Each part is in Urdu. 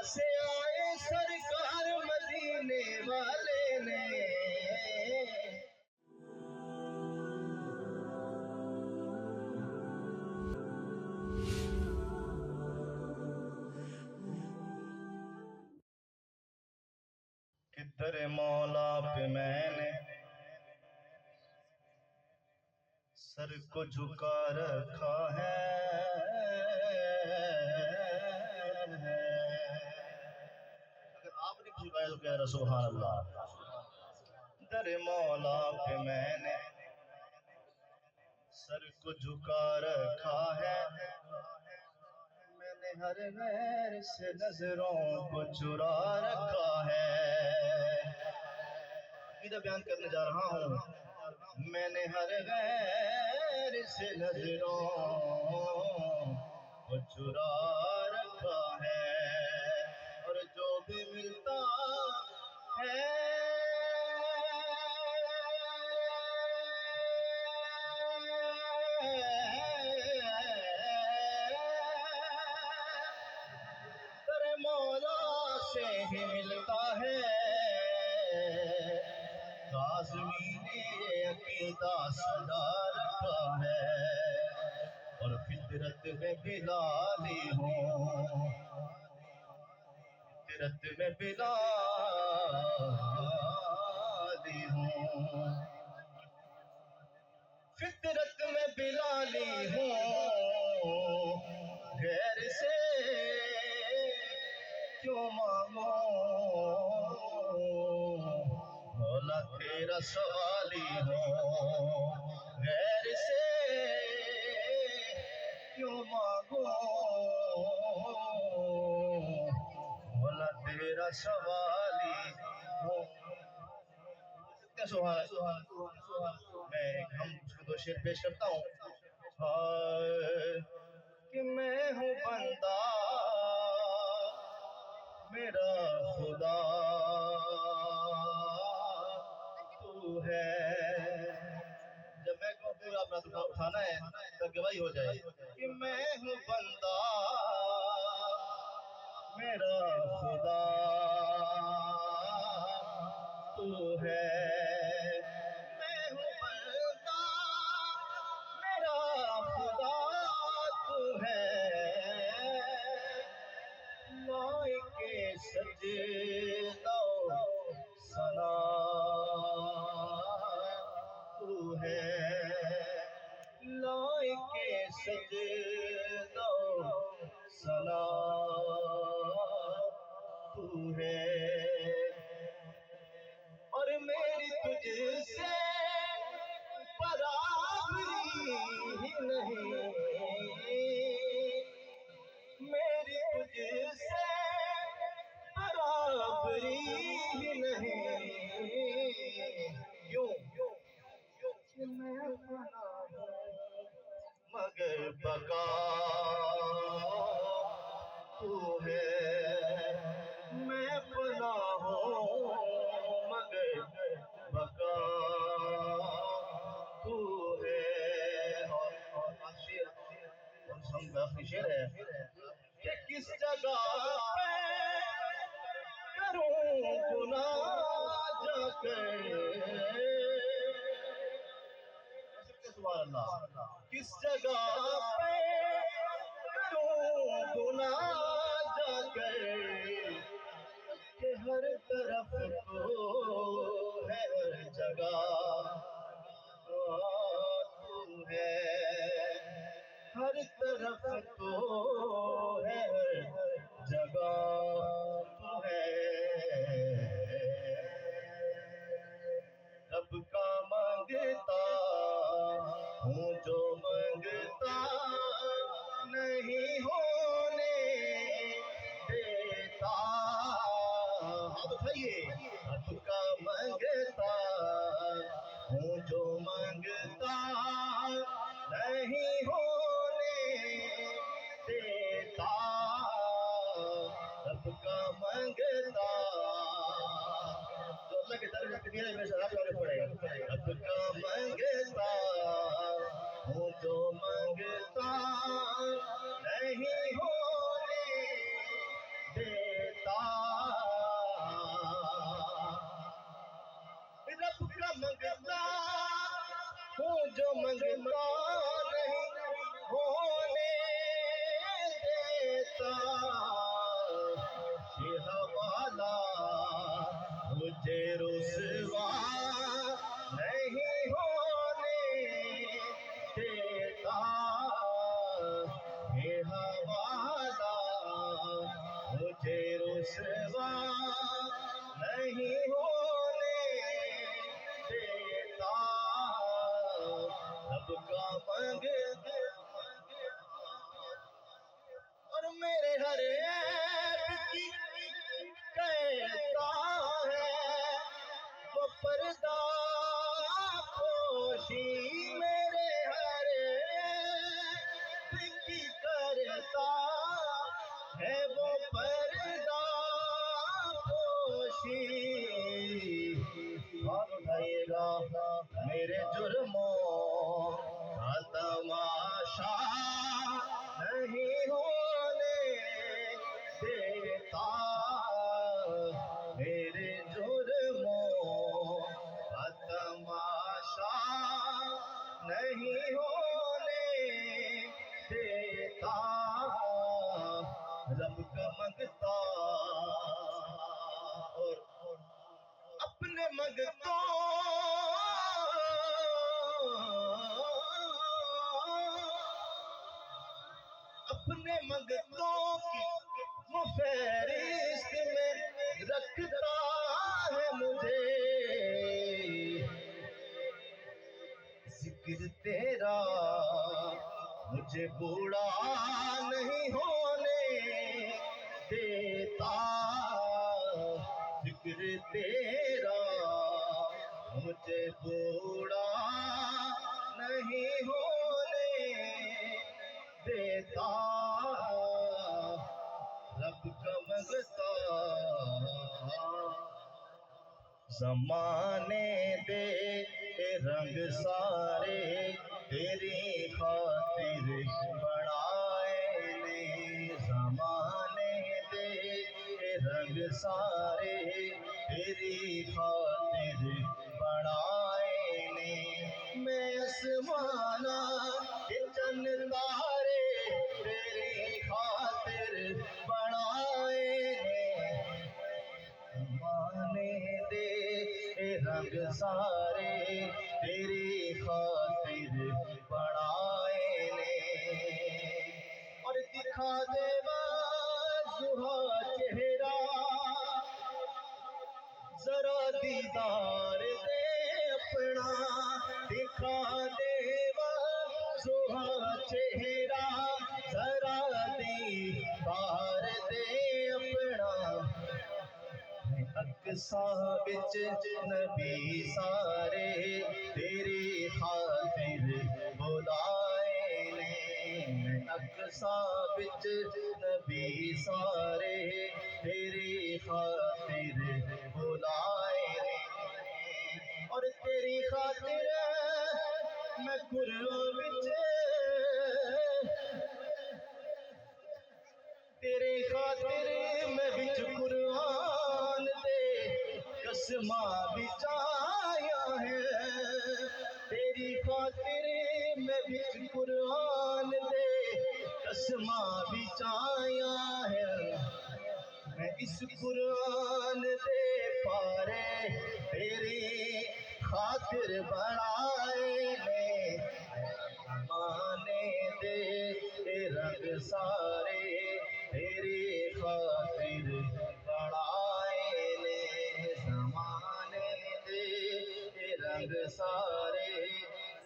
سے آئے سرکار مدینے والے نے، کدھر مولا پہ میں نے سر کو جھکا رکھا ہے، اگر آپ نے جھکایا تو کہہ رہا سبحان اللہ۔ در مولا پہ میں نے سر کو جھکا رکھا ہے، میں نے ہر غیر سے نظروں کو چرا رکھا ہے۔ عقیدہ بیان کرنے جا رہا ہوں، میں نے ہر غیر سے نظروں کو چرا رکھا ہے، اور جو بھی ملتا ہے مولا سے ہی ملتا ہے۔ کاظمی نے یہ عقیدہ سجا رکھا ہے، اور فطرت میں بلالی ہوں، فطرت میں بلالی ہوں، فطرت میں بلالی ہوں، غیر سے کیوں مانگو مولا تیرا سوالی ہوں، غیر سے کیوں مانگو مولا تیرا سوالی ہوں۔ میں ایک ہم دو شعر پیش کرتا ہوں۔ کہ میں ہوں بندہ میرا خدا تو ہے، جب میں کہوں تو آپ نے اٹھانا ہے تو گواہی ہو جائے کہ میں ہوں بندہ میرا خدا تو ہے، میں ہوں بندہ میرا خدا تو ہے، لائق سجدہ و ثنا تو ہے، لائق سجدہ و ثنا تو ہے، اور میری تجھ سے برابری ہی نہیں، میری تجھ سے برابری ہی نہیں، کیوں کہ میں فنا ہوں مگر بقا تو ہے، میں فنا ہوں مگر بقا تو ہے۔ اور آخری شعر ہے کہ کس جگہ پہ کروں گناہ جا کر، سبحان اللہ، کس جگہ پہ کروں گناہ جا کر، کہ ہر طرف تو ہے ہر جگہ تو ہے، ہر طرف تو ہے ہر جگہ تو ہے، رب کا مانگتا ہوں جو مانگتا نہیں ہونے دیتا، اب اٹھائیے، رب کا مانگتا ہوں جو مانگتا نہیں ہونے دیتا، رب کا مانگتا تو اللہ کے در میں کبیرہ میں شراب لانے پڑے گا، رب کا مانگتا ہوں جو مانگتا نہیں ہونے دیتا، مجھے رسوا نہیں ہونے دیتا، رب کا منگتا اور میرے ہر عیب کی کہتا ہے وہ پردہ پوشی، میرے ہر عیب کی کرتا ہے وہ پردہ پوشی۔ اور اٹھائیے گا میرے جرموں کا تماشا نہیں ہونے دیتا، میرے جرموں کا تماشا نہیں ہونے دیتا، رب کا منگتا اور اپنے منگتوں اپنے منگتوں کی وہ فہرست میں رکھتا ہے مجھے، ذکر تیرا مجھے بوڑھا نہیں ہونے دیتا، ذکر تیرا مجھے بوڑھا نہیں ہونے دیتا، رب کا منگتا زمانے دے رنگ سارے تیری خاطر بڑھائے نے، زمانے دے رنگ سارے تیری خاطر بڑھائے نے، میں آسمانا کے چند تارے تیری خاطر بڑھائے نے، زمانے دے رنگ سارے تیری خاطر بڑھائے نے، اور دکھا دے واضح چہرہ ذرا دیدار دے اپنا، دکھا دے واضح چہرہ ذرا دیدار دے اپنا، اقصیٰ بچ نبی سارے تیری خاطر بلائے نے، اقصیٰ بچ نبی سارے تیری خاطر بلائے نے، اور تیری خاطر میں قرآن بچ تیری خاطر میں بچ قرآن دے قسماں بچایا ہے، تیری خاطر میں بچ قرآن دے قسماں بچایا ہے، میں اس قرآن دے پارے تیری خاطر بڑھائے نے، زمانے دے رنگ سارے تیری خاطر بڑھائے نے، زمانے دے رنگ سارے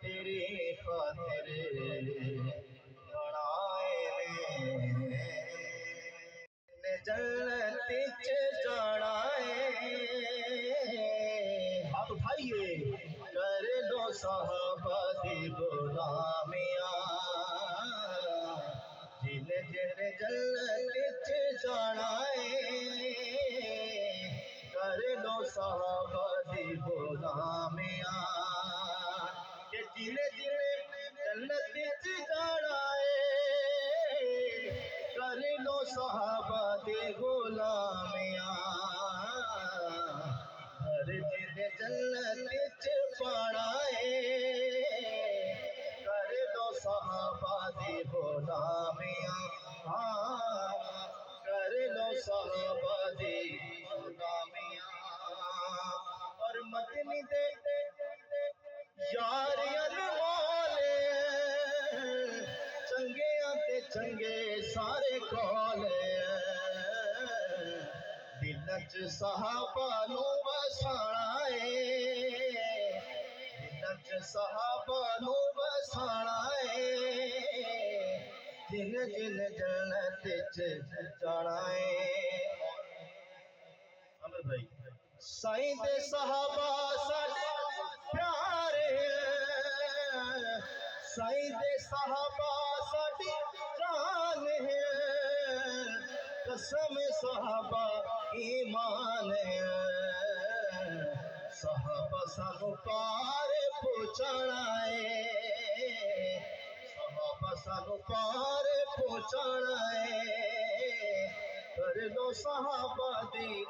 تیری خاطر بڑھائے نے، جنت وچ جانا ہے، ہاتھ اٹھائیے کر لو صحابہ دی غلامیاں، جن جنت وچ جانا ہے، کر لو صحابہ دی غلامیاں، کہ جن جنت وچ جانا ہے، کر لو صحابہ دی غلامیاں، ہر جن جنت وچ پانا ہے، کر لو صحابہ دی غلامیاں، ہاں کر لو صحابہ دی غلامیاں، اور مدنی دے یار انمول چنگیاں تے چنگے سارے کول، نچ صحابہ نو وسانا ہے نچ صحابہ نو وسانا ہے جن جن جنت جانا ہے عامر بھائی سائیں دے صحابہ ساڈے پیارے سائیں دے صحابہ ساڈی جان ہے قسم صحابہ ایمان ہے صحابہ سانو پار پہنچانا ہے صحابہ سانو پار پہنچانا ہے کر لو صحابہ دی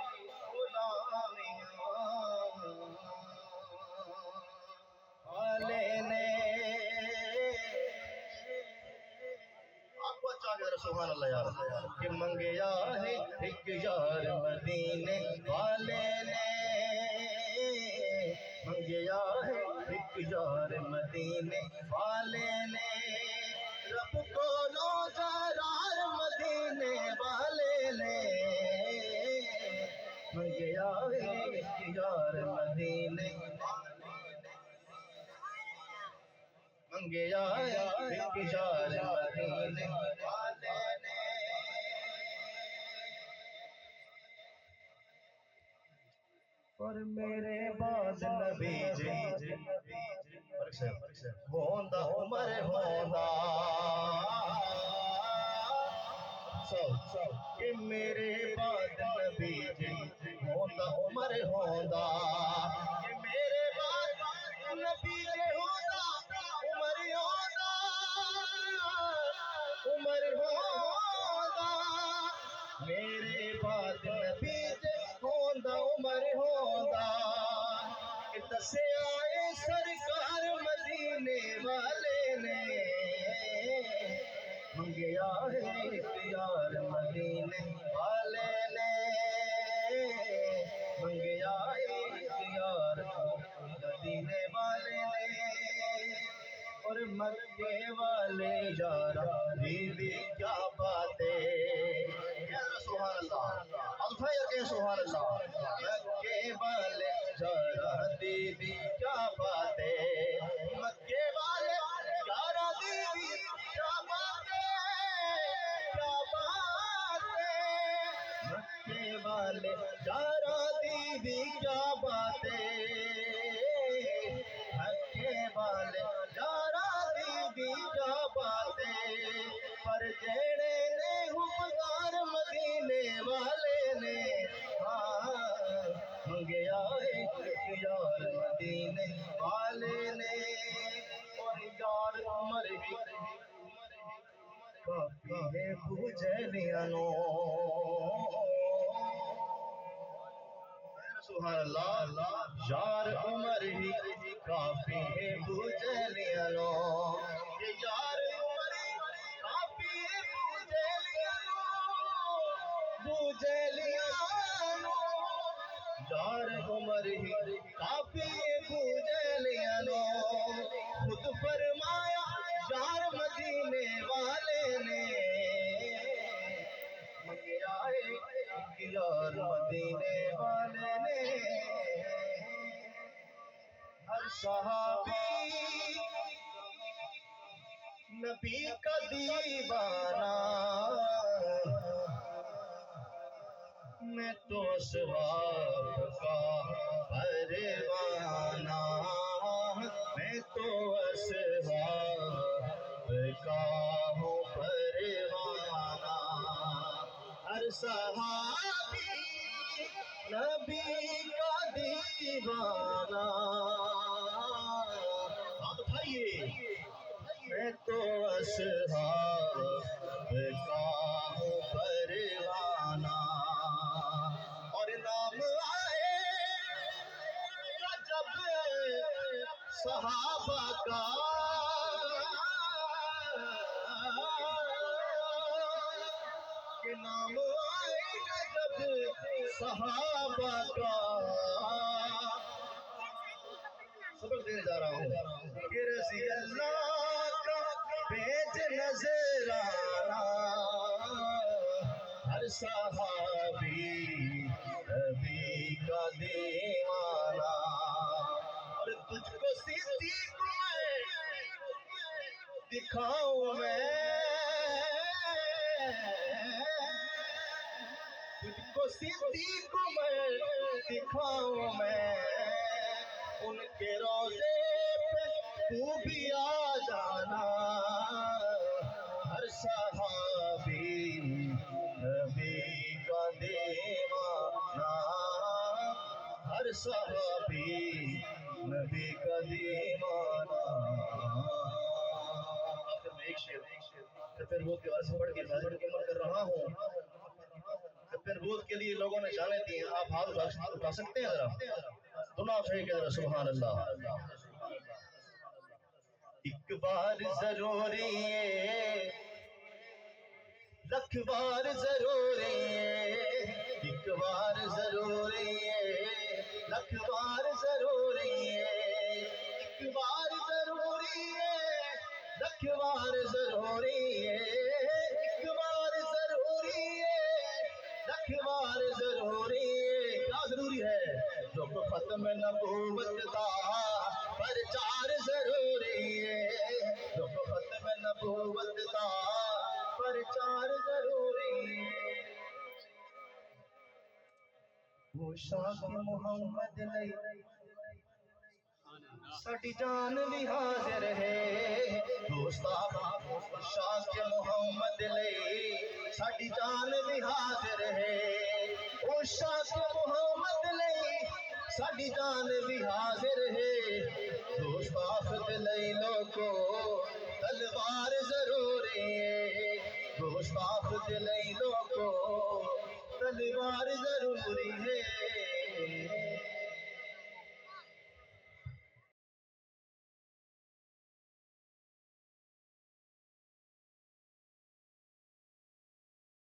سبحان اللہ یار کہ منگیا ہے ایک یار مدینے والے نے منگیا ہے ایک یار مدینے والے نے رب کو لو جرار مدینے والے نے منگیا ہے ایک یار مدینے منگیا ہے ایک یار مدینے والے نے اور میرے بعد نبی جی ہوندا عمر ہوندا کہ میرے بعد نبی جی ہوندا عمر ہوندا کہ میرے بعد نبی جی ہوندا عمر ہوندا عمر ہوندا میرے بعد نبی جی ہوندا عمر ہوندا کہ دسے آئے سرکار مدینے والے نے منگیا ہے ایک یار مدینے والے نے منگیا ہے ایک یار مدینے والے نے اور مکے والے یار بی کیا باتیں سبحان اللہ الفا کہ سبحان اللہ مکے والے یار بی کیا باتیں مکے والے یار بی کیا باتیں کیا باتیں مکے والے یار بی کیا باتیں مکے والے یار بی کیا باتیں پر جیڑے نے حکمدار مدینے والے نے منگیا ایک یار مدینے والے نے اور یار عمر بھی کافی ہے بجلیانو سبحان اللہ یار عمر ہی کافی ہے بجلیانو یہ یار عمر کافی ہے بجلیانو بجلیانو یار عمر ہی کافی ہے بجلیانو خود فرمایا یار مدینے والے نے منگیا ایک یار مدینے والے نے ہر صحابی نبی کا دیوانہ میں تو اسباب کا پروانہ میں تو اسباب کا ہوں پروانہ ہر صحابی نبی کا دیوانہ آپ اٹھائیے میں تو اصحاب کا ہوں پروانہ اور نام آئے گا جب صحابہ کا کہ نام آئے گا جب صحابہ کا سبق دینے جا رہا ہوں کہ رضی اللہ کا پیج نظر آنا ہر صحابی صدیق کو میں دکھاؤں میں ان کے روزے پہ تو بھی آ جانا ہر صحابی نبی کا دیوانہ ہر صحابی نبی کا دیوانہ آخر میں ایک شعر پھر وہ کے بعد سے پڑھ کے حاضر عمر کر رہا ہوں پھر بود کے لیے لوگوں نے جانے دی ہیں آپ ہاتھ اٹھا سکتے ہیں ذرا دنیا پھینک کے ذرا سبحان اللہ ایک بار ضروری ہے لکھ بار ضروری ہے ایک بار ضروری ہے لکھ بار ضروری ہے ایک بار ضروری ہے لکھ بار ضروری ہے ایک بار ضروری ہے لکھ بار ضروری ہے کیا ضروری ہے جو ختم نبوت کا پرچار ضروری ہے جو ختم نبوت کا پرچار ضروری ہے وہ شاہ محمد نہیں ساڈی جان بھی حاضر ہے شاہ محمد لئی ساڈی جان بھی حاضر ہے او شاہ محمد لئی ساڈی جان بھی حاضر ہے گستاخ لئی لوگو تلوار ضروری ہے گستاخ لئی